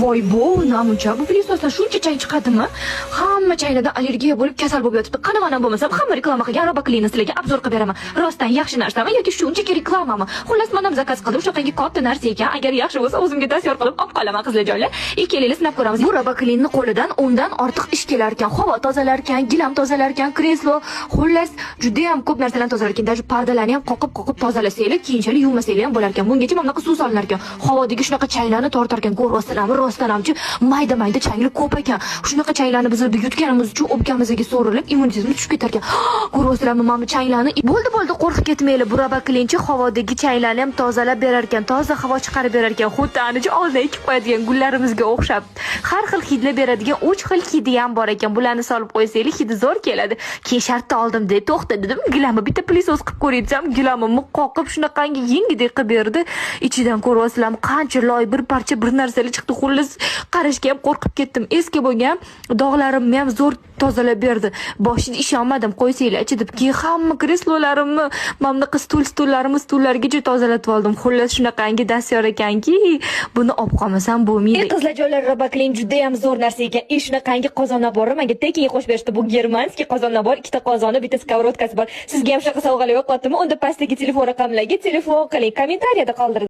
voy bu namuncha bu plisosdan shuncha chang chiqadimi? Hamma changlardan allergiya bo'lib kasal bo'lib yotibdi. Qanaqadan bo'lmasam hamma reklama qilgan Robaklini sizlarga obzor qilib beraman. Rostdan yaxshi narsami yoki shunchaki reklamami? Xullas men ham zakaz qildim. Shunaqangi katta narsa ekan. Agar yaxshi bo'lsa o'zimga dastyor qilib olib qolaman qizlarjonlar. Ikkalangiz sinab ko'ramiz. Bu Robaklinning qo'lidan undan ortiq ish kelar ekan. Havo tozalar ekan, gilam tozalar ekan, kreslo, xullas juda ham ko'p narsalarni tozalar ekan. Даже pardalarni ham qoqib tozalasanglar, keyinchalik yuvmasanglar ham bo'lar ekan. Bungacha mana bunaqa suv solinar ekan. Havodagi shunaqa changlarni tortar ekan. Rostdan hamchi mayda changlar ko'p ekan. Shunaqa changlarni biz yutganimiz uchun o'pkamizga so'rilib, immunitetimiz tushib ketar ekan. Ko'rasizlarmi, mana bu changlarni bo'ldi qo'rqib ketmaylik. Bu Robaklinchi havodagi changlarni ham tozalab berar ekan. Toza havo chiqarib berar ekan. Xuddi anicha oldin ekib qo'yadigan gullarimizga o'xshab. Har xil hidlar beradigan 3 xil hidi ham bor ekan. Bularni solib qo'ysanglar, hidi zo'r keladi. Keyin shartda oldim deb to'xta dedim. Gilamni bitta plisos qilib ko'ray desam, gilamni qoqib shunaqangi yengidek qilib berdi. Ichidan ko'rasizlarmi, qancha loy bir parcha bir narsalar chiqdi. Xullas qarashga ham qo'rqib ketdim. Eski bo'lgan dog'larimni ham zo'r tozalab berdi. Boshida ishonmadim, qo'ysanglar ichi deb. Keyin hamma kreslolarimni, mana bunaqa stullargacha tozalatib oldim. Xullas shunaqangi dastyor ekanki, buni olib qolmasam bo'lmaydi. Qizlarjonlar, Robaklin juda ham zo'r narsa ekan. Shunaqangi qozonlar bor. Menga tekinga qo'shib berishdi. Bu germanskiy qozonlar bor. Ikkita qozoni, bitta skоворodkasi bor. Sizga ham shunaqa sovg'alar yo'qotdimi? Unda pastdagi telefon raqamlariga telefon qiling, kommentariyada qoldiring.